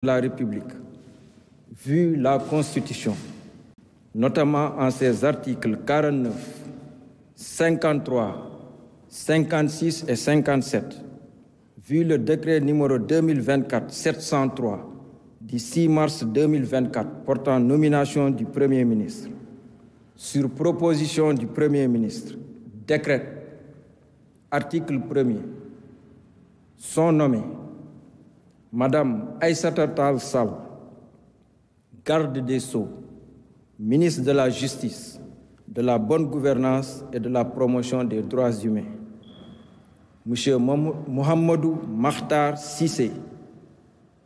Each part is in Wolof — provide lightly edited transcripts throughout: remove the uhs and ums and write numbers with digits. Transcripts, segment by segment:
de la République, vu la Constitution, notamment en ses articles 49, 53, 56 et 57, vu le décret numéro 2024-703 du 6 mars 2024 portant nomination du Premier ministre, sur proposition du Premier ministre, décrète, article 1er, sont nommés Madame Aïssata Tall Sall, garde des Sceaux, ministre de la Justice, de la bonne gouvernance et de la promotion des droits humains. Monsieur Mohamedou Makhtar Cissé,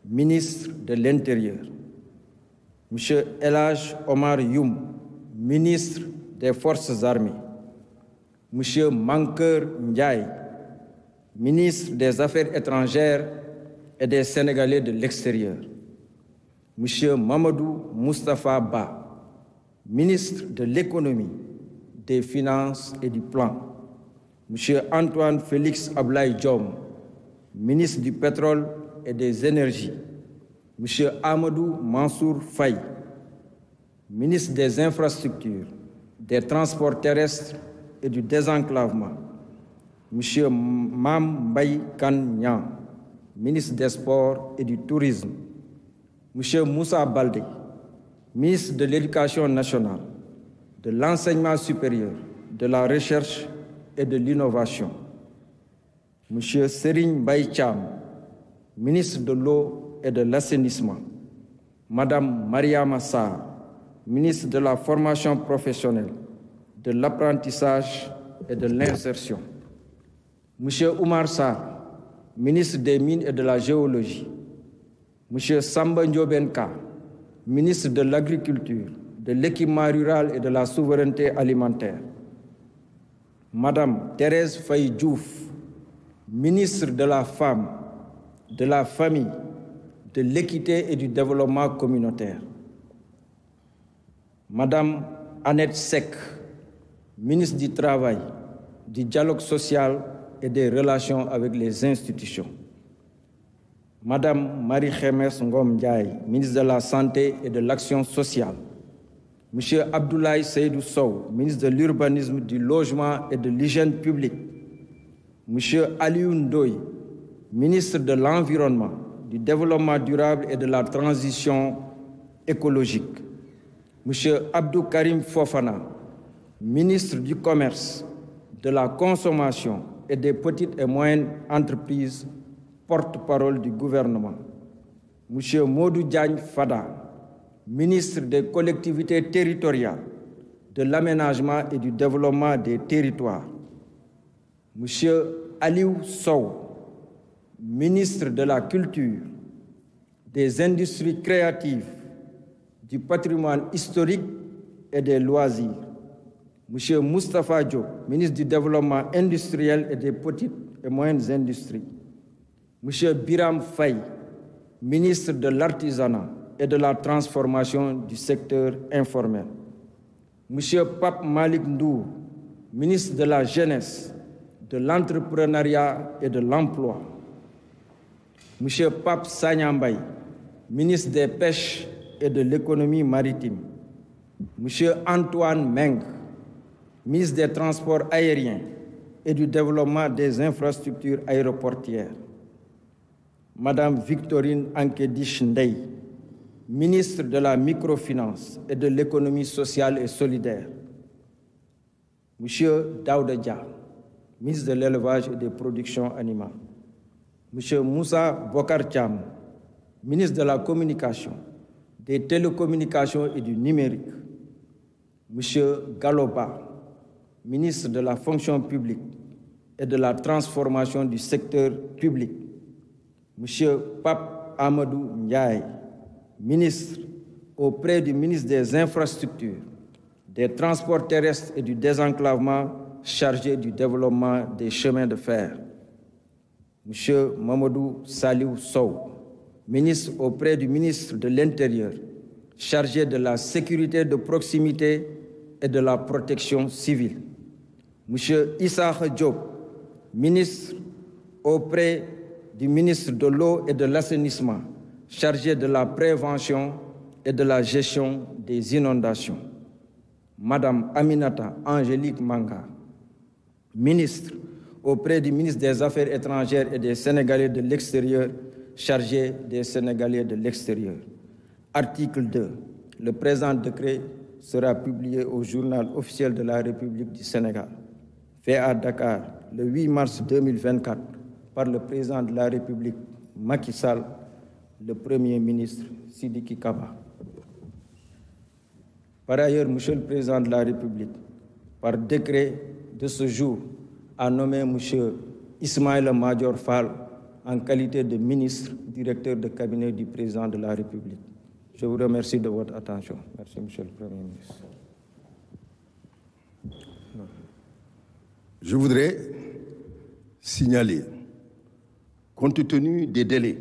ministre de l'Intérieur. Monsieur El Hadj Omar Youm, ministre des Forces armées. Monsieur Mankeur Ndiaye, ministre des Affaires étrangères et des Sénégalais de l'extérieur. Monsieur Mamadou Moustapha Ba, ministre de l'économie, des finances et du plan. Monsieur Antoine Félix Ablaye Diome, ministre du pétrole et des énergies. Monsieur Amadou Mansour Faye, ministre des infrastructures, des transports terrestres et du désenclavement. Monsieur Mam Mbaye Kane Niang, ministre des Sports et du Tourisme. Monsieur Moussa Baldé, ministre de l'Éducation nationale, de l'Enseignement supérieur, de la Recherche et de l'Innovation. Monsieur Serigne Mbaye Thiam, ministre de l'Eau et de l'Assainissement. Madame Mariama Sarr, ministre de la Formation professionnelle, de l'Apprentissage et de l'Insertion. Monsieur Oumar Sarr, ministre des Mines et de la Géologie. Monsieur Samba Ndiobenka, ministre de l'Agriculture, de l'Équipement rural et de la Souveraineté alimentaire. Madame Thérèse Faye Diouf, ministre de la Femme, de la Famille, de l'Équité et du Développement communautaire. Madame Annette Seck, ministre du Travail, du Dialogue social et des Relations avec les institutions. Madame Marie-Khemesse Ngom Ndiaye, ministre de la Santé et de l'Action sociale. Monsieur Abdoulaye Seydou Sow, ministre de l'Urbanisme, du Logement et de l'Hygiène publique. Monsieur Aliou Ndoye, ministre de l'Environnement, du Développement durable et de la Transition écologique. Monsieur Abdou Karim Fofana, ministre du Commerce, de la Consommation et des petites et moyennes entreprises, porte-parole du gouvernement. Monsieur Modou Diagne Fada, ministre des collectivités territoriales, de l'aménagement et du développement des territoires. Monsieur Aliou Sow, ministre de la Culture, des Industries créatives, du patrimoine historique et des loisirs. Monsieur Moustapha Diop, ministre du Développement industriel et des petites et moyennes industries. Monsieur Biram Faye, ministre de l'Artisanat et de la transformation du secteur informel. Monsieur Pape Malick Ndour, ministre de la Jeunesse, de l'Entrepreneuriat et de l'Emploi. Monsieur Pape Sagna Mbaye, ministre des Pêches et de l'Économie maritime. Monsieur Antoine Meng, ministre des Transports aériens et du Développement des infrastructures aéroportuaires. Madame Victorine Ankédiche Ndeye, ministre de la Microfinance et de l'Économie sociale et solidaire. Monsieur Daouda Dia, ministre de l'Élevage et des Productions animales. Monsieur Moussa Bokar Thiam, ministre de la Communication, des Télécommunications et du Numérique. Monsieur Galoba, ministre de la Fonction publique et de la Transformation du secteur public. Monsieur Pape Amadou Ndiaye, ministre auprès du ministre des Infrastructures, des Transports terrestres et du Désenclavement, chargé du développement des chemins de fer. Monsieur Mamadou Saliou Sow, ministre auprès du ministre de l'Intérieur, chargé de la sécurité de proximité et de la protection civile. Monsieur Issakha Diop, ministre auprès du ministre de l'Eau et de l'Assainissement, chargée de la prévention et de la gestion des inondations, Madame Aminata Angélique Manga, ministre auprès du ministre des Affaires étrangères et des Sénégalais de l'extérieur, chargé des Sénégalais de l'extérieur. Article 2. Le présent décret sera publié au journal officiel de la République du Sénégal, fait à Dakar le 8 mars 2024 par le président de la République Macky Sall, le Premier ministre Sidiki Kaba. Par ailleurs, Monsieur le Président de la République, par décret de ce jour, a nommé Monsieur Ismaïla Madior Fall en qualité de ministre, directeur de cabinet du Président de la République. Je vous remercie de votre attention. Merci, Monsieur le Premier ministre. Je voudrais signaler, compte tenu des délais,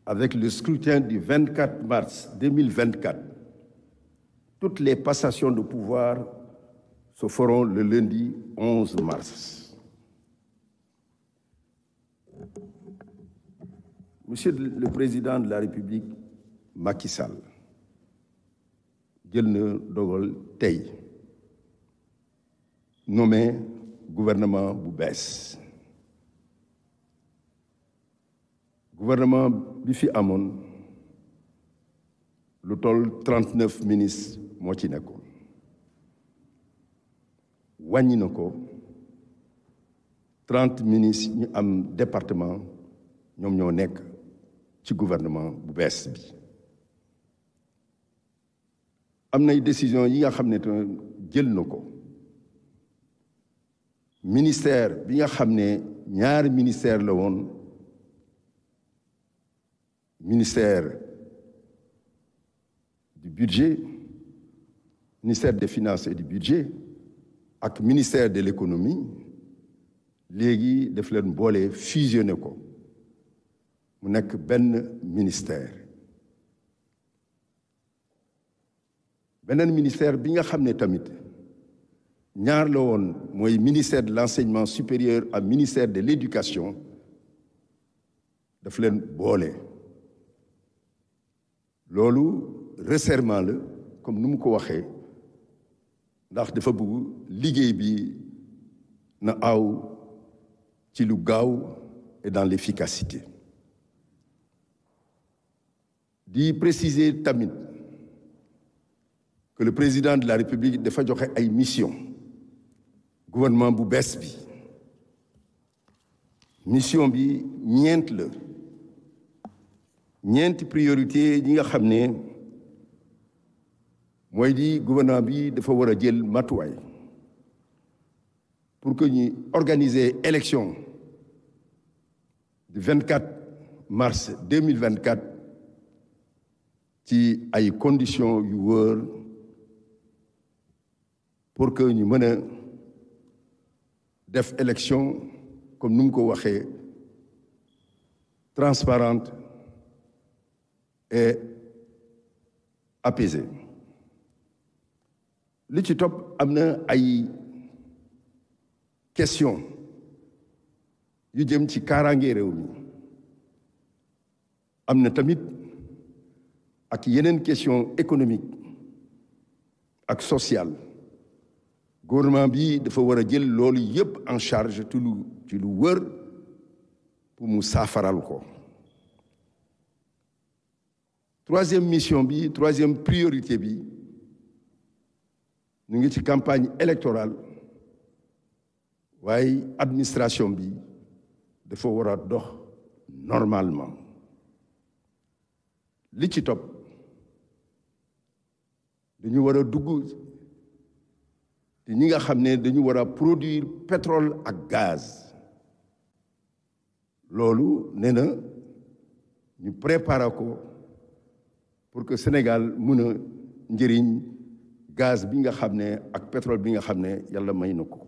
avec le scrutin du 24 mars 2024, toutes les passations de pouvoir se feront le lundi 11 mars. Monsieur le Président de la République, Macky Sall, jël na dogal tey nommé gouvernement bu bees. Gouvernement bi fi amoon lu toll 39 ministres moo ci nekkoon. Wàññi na ko 30 ministres ñu am département ñoom ñoo nekk ci gouvernement bu bees bi. am nay décision yi nga xam ne jël na ko ministère bi nga xam ne ñaari ministère la woon, ministère du budget, ministère des finances et du budget ak ministère de l'économie, léegi daf leen boole fusionné ko mu nekk benn ministère. Beneen ministère bi nga xam ne tamit ñaar la woon mooy ministère de l'enseignement supérieur ak ministère de l'éducation, daf leen boole. Loolu resserrement la comme nu mu ko waxee, ndax dafa bëgg liggéey bi na aw ci lu gaaw et dans l'efficacité. Di préciser tamit que le président de la République dafa joxe ay mission gouvernement bu bees bi. Mission bi ñeent la, ñeenti priorité yi nga xam ne mooy di gouvernement bi dafa war a jël matuwaay pour que ñu organiser élection du 24 mars 2024 ci ay conditions yu wóor pour que ñu mën a def élection comme nu mu ko waxee transparente et apaisée. Li ci topp am na ay question yu jëm ci kaaraange réew mi, am na tamit ak yeneen question économique ak sociale. Gouvernement bi dafa war a jël loolu yëpp en charge ci lu wër pour mu saafaral ko. Troisième mission bi, troisième priorité bi, ñu ngi ci campagne électorale, waaye administration bi dafa war a dox normalement. Li ci topp dañu war a dugg te ñi nga xam ne dañu war a produire pétrole ak gaz. Loolu nee na ñu préparer ko pour que Sénégal mën a njëriñ gaz bi nga xam ne ak pétrole bi nga xam ne yàlla may na ko.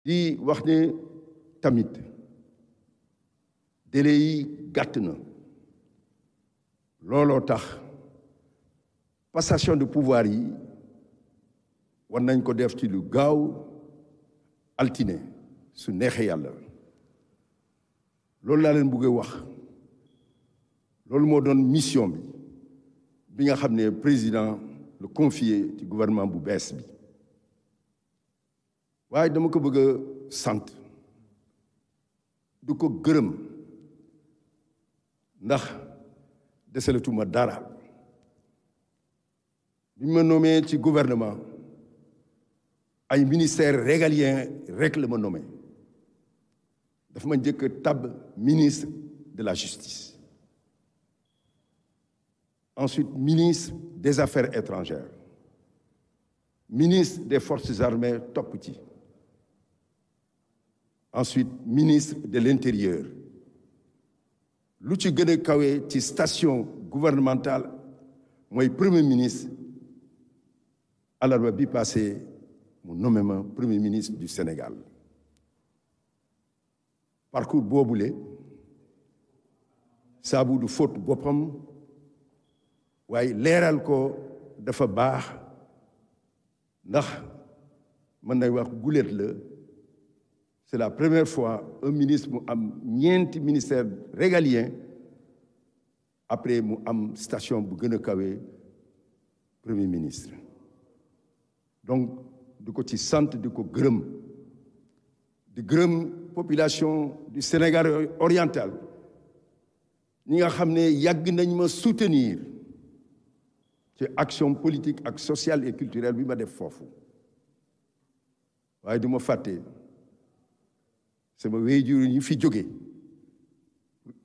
di wax ne tamit délai yi gàtt na, looloo tax passation de pouvoir yi war nañ ko def ci lu gaaw altine su neexee yàlla. loolu laa leen bëgg a wax loolu moo doon mission bi nga xam ne président le confié ci gouvernement bu bees bi waaye dama ko bëgg a sant du ko gërëm ndax desalatuma dara bi ma nommé ci gouvernement ay ministère régalien rek la ma nommé dafa ma njëkk a tabb ministre de la justice, ensuite ministre des affaires étrangères, ministre des forces armées topp ci, ensuite ministre de l'intérieur. lu ci gën a kawe ci station gouvernementale mooy premier ministre alarba bi passé mu nommé ma premier ministre du Sénégal. parcours boobule saabu du faute boppam waaye leeral ko dafa baax ndax mën nay wax guléet la. C'est la première fois un ministre mu am ñeenti ministère régalien après mu am station bu gën a kawe premier ministre. donc di ko ci sant di ko gërëm di gërëm population du Sénégal oriental ñi nga xam ne yàgg nañ ma soutenir ci action politique ak sociale et culturelle bi ma def foofu waaye du ma fàtte sama waajur ñu fi jóge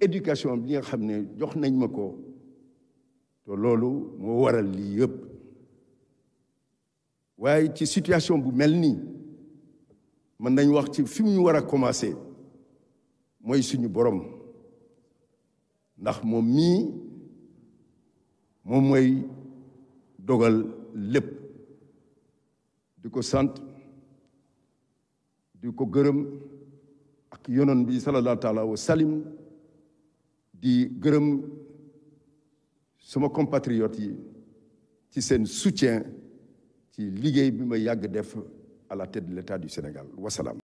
éducation bi nga xam ne jox nañ ma ko te loolu moo waral lii yëpp waaye ci situation bu mel nii mën nañ wax ci fi mu ñu war a commencer mooy suñu borom ndax moom mii moom mooy dogal lépp di ko sant di ko gërëm ak yonon bi sallallahu taala wa salim di gërëm sama compatriotes yi ci seen soutien ci liggéey bi ma yàgg def à la tête de l'État du Sénégal wasalaam